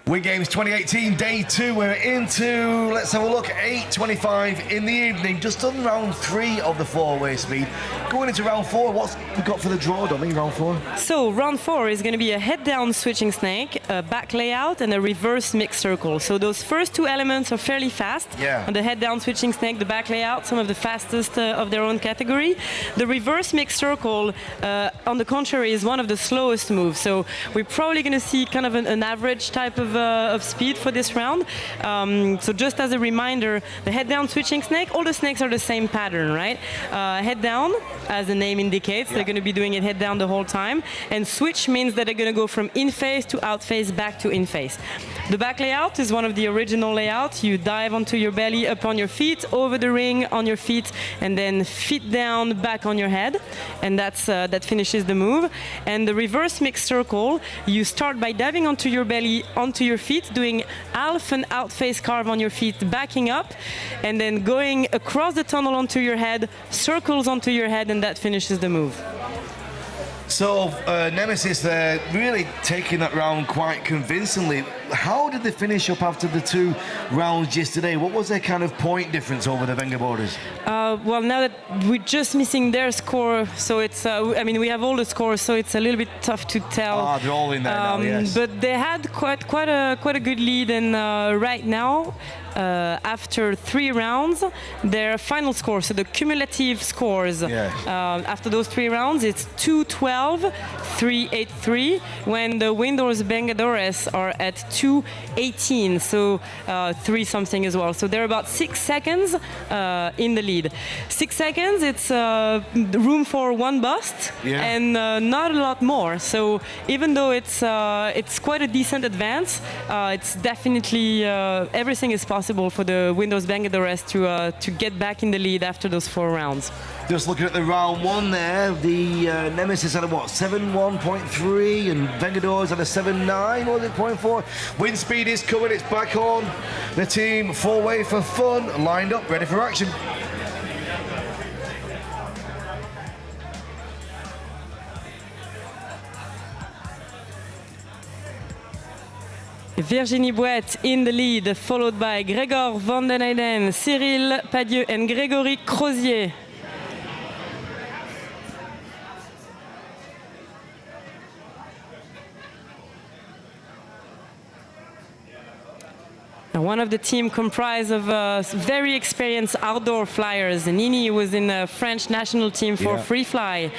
Win Games 2018, day 2. We're into, let's have a look, 8:25 in the evening, just done round 3 of the 4-way speed. Going into round 4, what's we got for the draw, Dommy, round 4? So round 4 is going to be a head-down switching snake, a back layout, and a reverse mixed circle. So those first 2 elements are fairly fast. Yeah. On the head-down switching snake, the back layout, some of the fastest of their own category. The reverse mixed circle, on the contrary, is one of the slowest moves. So we're probably going to see kind of an average type of speed for this round. So just as a reminder, the head-down switching snake, all the snakes are the same pattern, right? Head-down, as the name indicates, they're going to be doing it head-down the whole time. And switch means that they're going to go from in-face to out-face, back to in-face. The back layout is one of the original layouts. You dive onto your belly, up on your feet, over the ring, on your feet, and then feet down, back on your head. And that finishes the move. And the reverse mixed circle, you start by diving onto your belly, onto your feet, doing half an out-face carve on your feet, backing up, and then going across the tunnel onto your head, circles onto your head, and that finishes the move. So, Nemesis, they're really taking that round quite convincingly. How did they finish up after the 2 rounds yesterday? What was their kind of point difference over the Vengaboarders? Well, now that we're just missing their score, so it's, I mean, we have all the scores, so it's a little bit tough to tell. They're all in there now, yes. But they had quite a good lead, and right now, after 3 rounds, their final score, so the cumulative scores, after those 3 rounds, it's 2-12, 3-8-3, when the Windoor Avengers are at 2-18, so 3-something as well. So they're about 6 seconds in the lead. 6 seconds, it's room for 1 bust, and not a lot more. So even though it's quite a decent advance, it's definitely everything is possible for the Windoor Avengers to get back in the lead after those 4 rounds. Just looking at the round 1 there, the Nemesis had a what, 7.1.3, and Vengadors had a 7.9, was it, 0.4? Wind speed is coming, it's back on. The team 4-way for fun, lined up, ready for action. Virginie Bouette in the lead, followed by Gregor van den Eyden, Cyril Padieu, and Grégory Crozier. One of the team comprised of very experienced outdoor flyers. Nini was in the French national team for free fly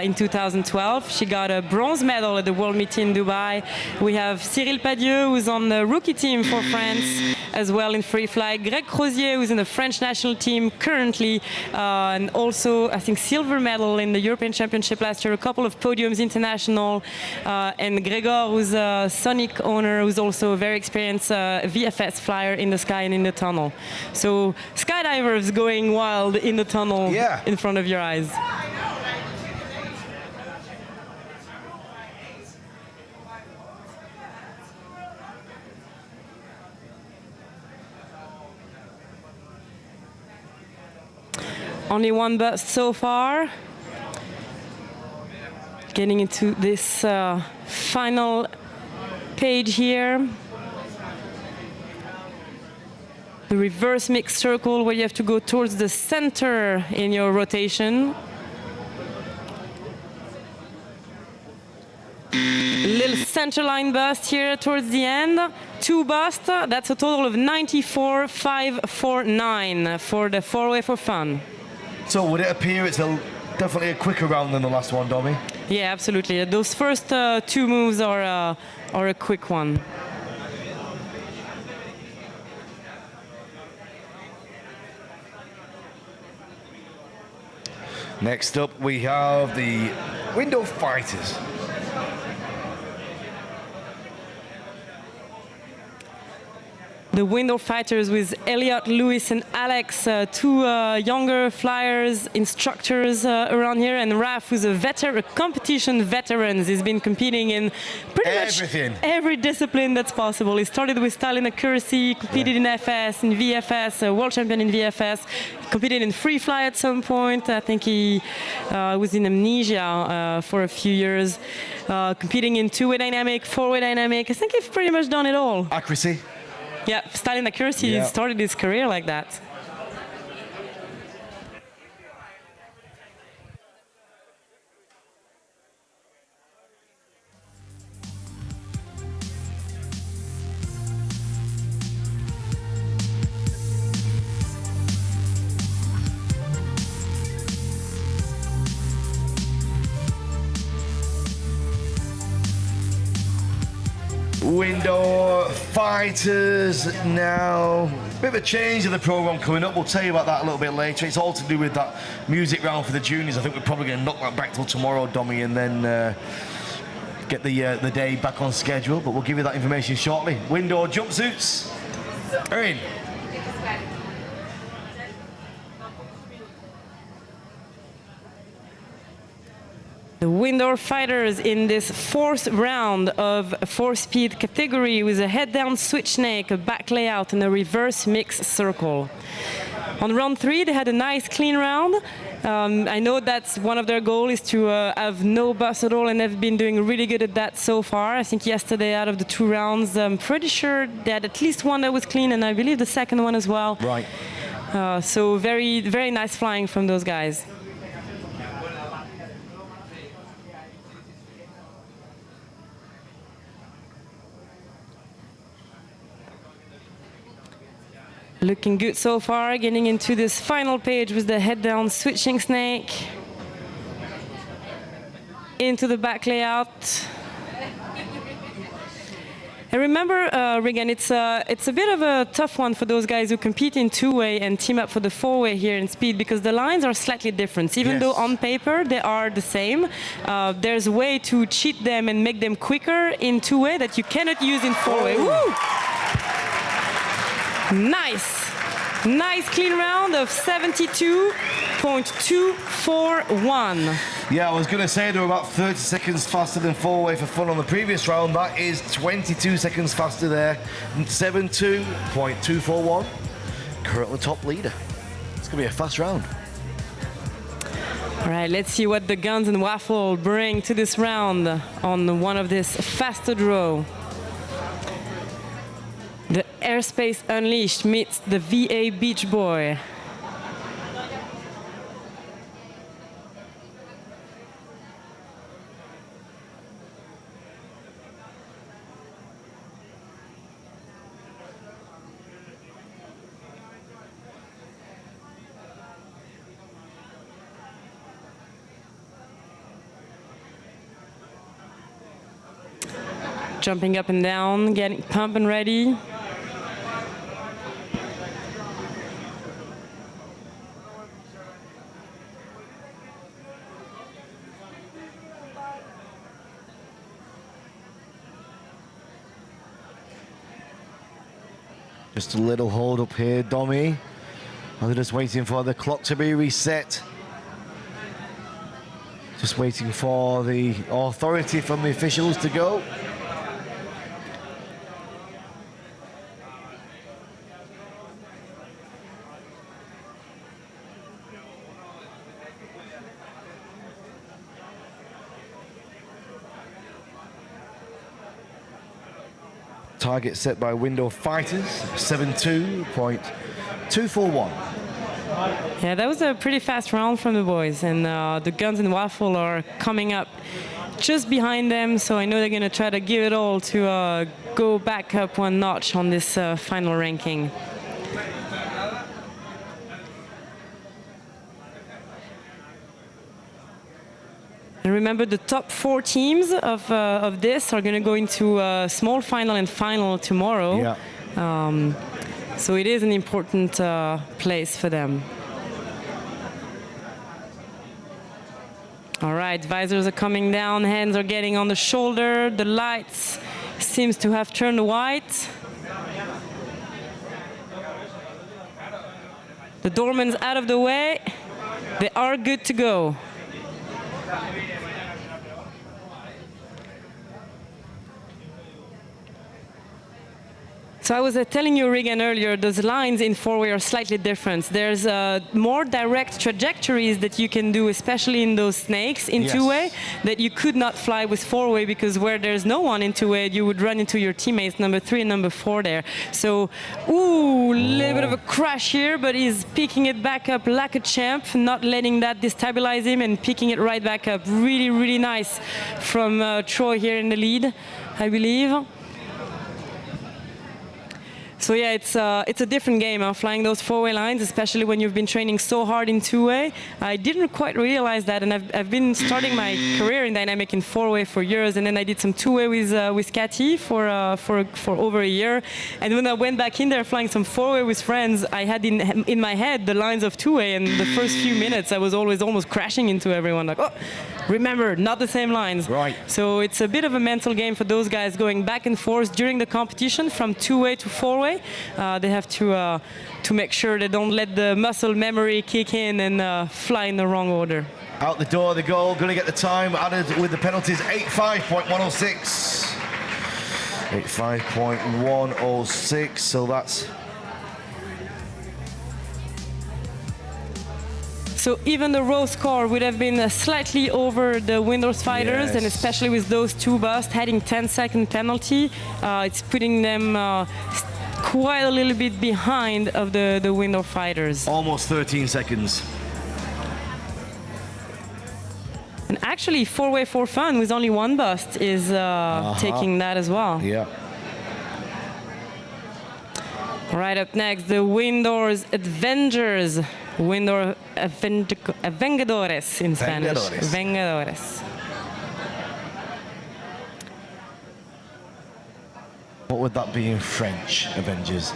in 2012. She got a bronze medal at the World Meet in Dubai. We have Cyril Padieu, who's on the rookie team for France as well in free fly. Greg Crozier, who's in the French national team currently, and also, I think, silver medal in the European Championship last year, a couple of podiums international. And Gregor, who's a Sonic owner, who's also a very experienced VFS flyer in the sky and in the tunnel. So skydivers going wild in the tunnel in front of your eyes. Only 1 bust so far. Getting into this final page here. The reverse mixed circle, where you have to go towards the center in your rotation. Little centerline bust here towards the end. 2 busts, that's a total of 94.549 for the 4-way for fun. So would it appear it's definitely a quicker round than the last one, Dommy? Yeah, absolutely. Those first 2 moves are a quick one. Next up, we have the Windoor Fighters. the Windoor Fighters with Elliot, Lewis, and Alex, two younger flyers, instructors around here, and Raf, who's a competition veteran. He's been competing in pretty much every discipline that's possible. He started with Stalin accuracy, competed in FS, in VFS, world champion in VFS, competed in free fly at some point. I think he was in Amnesia for a few years, competing in two-way dynamic, four-way dynamic. I think he's pretty much done it all. Accuracy. Yeah, Stalin accuracy started his career like that. Windoor Fighters now. Bit of a change of the program coming up. We'll tell you about that a little bit later. It's all to do with that music round for the juniors. I think we're probably going to knock that back till tomorrow, Dommy, and then get the day back on schedule. But we'll give you that information shortly. Windoor jumpsuits are in. The Windoor Fighters in this fourth round of 4-speed category with a head-down switch snake, a back layout, and a reverse mix circle. On round 3, they had a nice clean round. I know that's one of their goals is to have no bust at all, and they've been doing really good at that so far. I think yesterday, out of the 2 rounds, I'm pretty sure they had at least one that was clean, and I believe the second one as well. Right. So very, very nice flying from those guys. Looking good so far, getting into this final page with the head-down switching snake. Into the back layout. And remember, Regan, it's a bit of a tough one for those guys who compete in 2-way and team up for the 4-way here in speed, because the lines are slightly different. Even though on paper they are the same, there's a way to cheat them and make them quicker in 2-way that you cannot use in 4-way. Woo! Nice. Nice clean round of 72.241. Yeah, I was going to say they were about 30 seconds faster than 4-way for fun on the previous round. That is 22 seconds faster there. 72.241. Currently top leader. It's going to be a fast round. All right, let's see what the Guns and Waffles bring to this round on one of this faster draw. The Airspace Unleashed meets the VA Beach Boy. Jumping up and down, getting pumped and ready. Just a little hold up here, Dommy. They're just waiting for the clock to be reset. Just waiting for the authority from the officials to go. Target set by Windoor Fighters, 72.241. Yeah, that was a pretty fast round from the boys, and the Guns and Waffles are coming up just behind them, so I know they're going to try to give it all to go back up one notch on this final ranking. And remember, the top 4 teams of this are going to go into a small final and final tomorrow. Yeah. So it is an important place for them. All right, visors are coming down, hands are getting on the shoulder. The lights seems to have turned white. The doorman's out of the way. They are good to go. So I was telling you, Regan, earlier, those lines in four-way are slightly different. There's more direct trajectories that you can do, especially in those snakes in two-way, that you could not fly with four-way, because where there's no one in two-way, you would run into your teammates, number 3 and number 4 there. So, ooh, a little bit of a crash here, but he's picking it back up like a champ, not letting that destabilize him and picking it right back up. Really, really nice from Troy here in the lead, I believe. So yeah, it's a different game, flying those four-way lines, especially when you've been training so hard in two-way. I didn't quite realize that, and I've been starting my career in dynamic in four-way for years, and then I did some two-way with Cathy for over a year. And when I went back in there flying some four-way with friends, I had in my head the lines of two-way, and the first few minutes I was always almost crashing into everyone, like, oh, remember, not the same lines. Right. So it's a bit of a mental game for those guys going back and forth during the competition from two-way to four-way. They have to make sure they don't let the muscle memory kick in and fly in the wrong order. Out the door, the goal, going to get the time added with the penalties, 85.106. 85.106, so that's... So even the raw score would have been slightly over the Windoor Fighters, and especially with those two busts, having 10-second penalty, it's putting them quite a little bit behind of the Windoor Fighters. Almost 13 seconds. And actually, four-way for fun with only one bust is taking that as well. Yeah. Right up next, the Windoor's Avengers. Windoor Avengers in Spanish. Vengadores. What would that be in French, Avengers?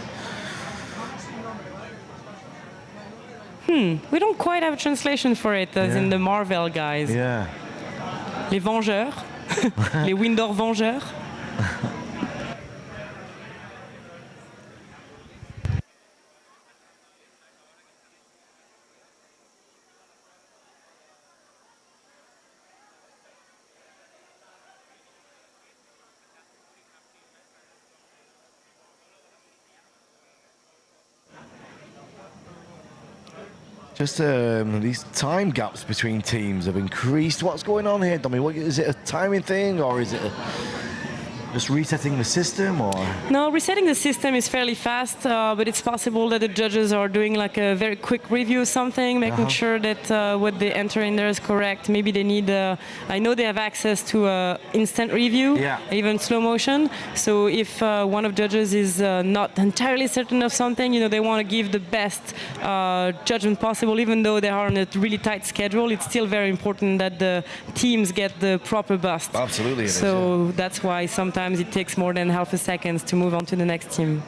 We don't quite have a translation for it as in the Marvel guys. Yeah. Les Vengeurs. Les Windoor Vengeurs. Just these time gaps between teams have increased. What's going on here, Domi? What, is it a timing thing, or is it just resetting the system, or? No, resetting the system is fairly fast, but it's possible that the judges are doing like a very quick review of something, making sure that what they enter in there is correct. Maybe they need, I know they have access to instant review, even slow motion. So if one of judges is not entirely certain of something, you know, they want to give the best judgment possible, even though they are on a really tight schedule. It's still very important that the teams get the proper bust. Absolutely. So that's why sometimes it takes more than half a second to move on to the next team.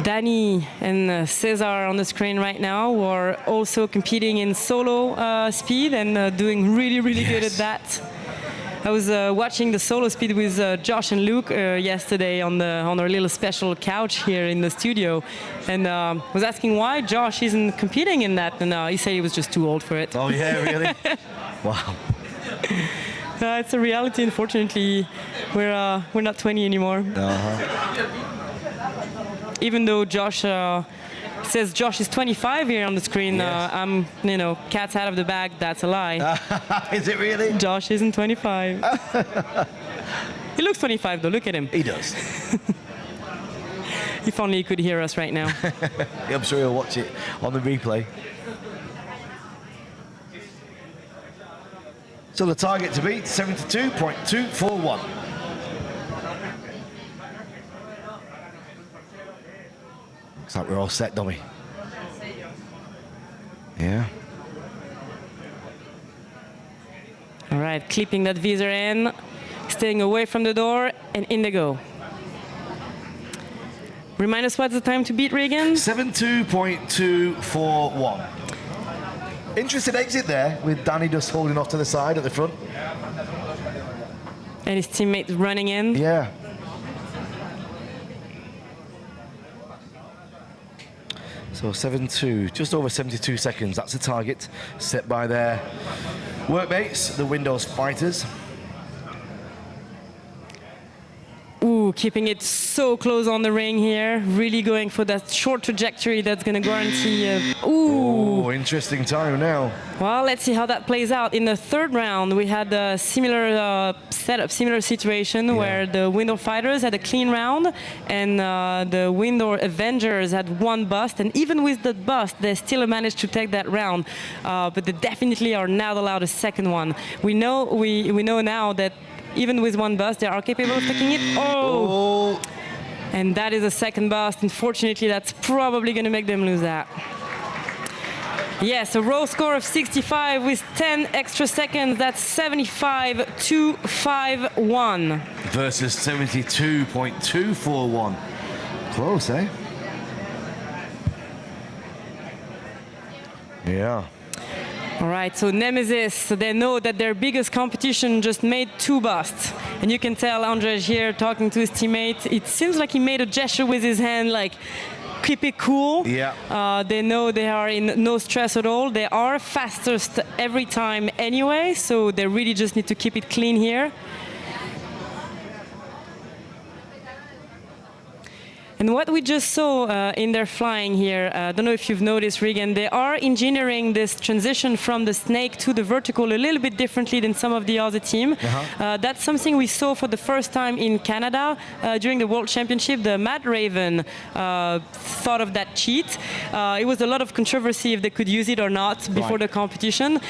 Danny and Cesar on the screen right now, who are also competing in solo speed and doing really, really good at that. I was watching the solo speed with Josh and Luke yesterday on our little special couch here in the studio, and was asking why Josh isn't competing in that, and he said he was just too old for it. Oh yeah, really? Wow. It's a reality. Unfortunately, we're not 20 anymore. Even though Josh says Josh is 25 here on the screen, I'm, you know, cat's out of the bag. That's a lie. Is it really? Josh isn't 25. He looks 25 though. Look at him. He does. If only he could hear us right now. I'm sure he'll watch it on the replay. So the target to beat, 72.241. Looks like we're all set, don't we? Yeah. All right, clipping that visor in, staying away from the door, and in they go. Remind us what's the time to beat, Regan? And his teammate running in. Yeah. So 7-2, just over 72 seconds. That's the target set by their workmates, the Windoor Fighters. Ooh, keeping it so close on the ring here. Really going for that short trajectory that's going to guarantee. Oh, interesting time now. Well, let's see how that plays out. In the third round, we had a similar setup, similar situation where the Windoor Fighters had a clean round and the Windoor Avengers had one bust. And even with the bust, they still managed to take that round. But they definitely are not allowed a second one. We know now that even with one bust, they are capable of taking it. Oh! And that is a second bust. Unfortunately, that's probably going to make them lose that. Yes, a raw score of 65 with 10 extra seconds. That's 75-251. Versus 72.241. Close, eh? Yeah. All right, so Nemesis, so they know that their biggest competition just made 2 busts. And you can tell Andrej here talking to his teammate, it seems like he made a gesture with his hand, like, keep it cool. Yeah. They know they are in no stress at all. They are fastest every time anyway, so they really just need to keep it clean here. And what we just saw in their flying here, I don't know if you've noticed, Regan, they are engineering this transition from the snake to the vertical a little bit differently than some of the other team. That's something we saw for the first time in Canada during the World Championship. The Mad Raven thought of that cheat. It was a lot of controversy if they could use it or not before the competition.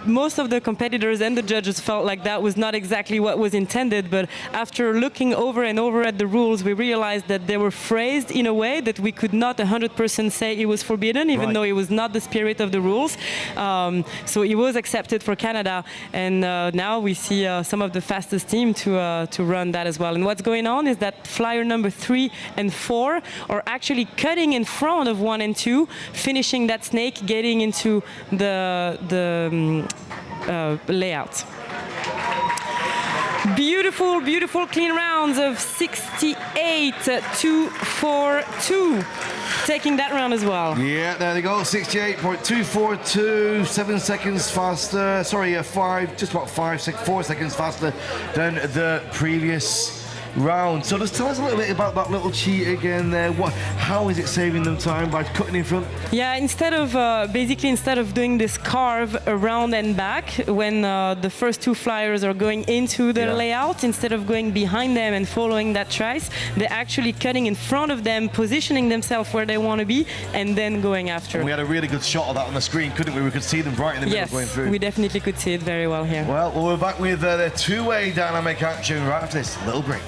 Most of the competitors and the judges felt like that was not exactly what was intended, but after looking over and over at the rules, we realized that they were phrased in a way that we could not 100% say it was forbidden, even though it was not the spirit of the rules. So it was accepted for Canada, and now we see some of the fastest team to run that as well. And what's going on is that flyer number 3 and 4 are actually cutting in front of 1 and 2, finishing that snake, getting into the layout. Beautiful, beautiful clean rounds of 68-242. Taking that round as well. Yeah, there they go. 68.242, 7 seconds faster. Sorry, 4 seconds faster than the previous round. So just tell us a little bit about that little cheat again there. How is it saving them time by cutting in front? Yeah, instead of doing this carve around and back when the first 2 flyers are going into the layout, instead of going behind them and following that trace, they're actually cutting in front of them, positioning themselves where they want to be, and then going after. And we had a really good shot of that on the screen, couldn't we? We could see them right in the middle going through. Yes, we definitely could see it very well here. Well, we're back with the two-way dynamic action right after this little break.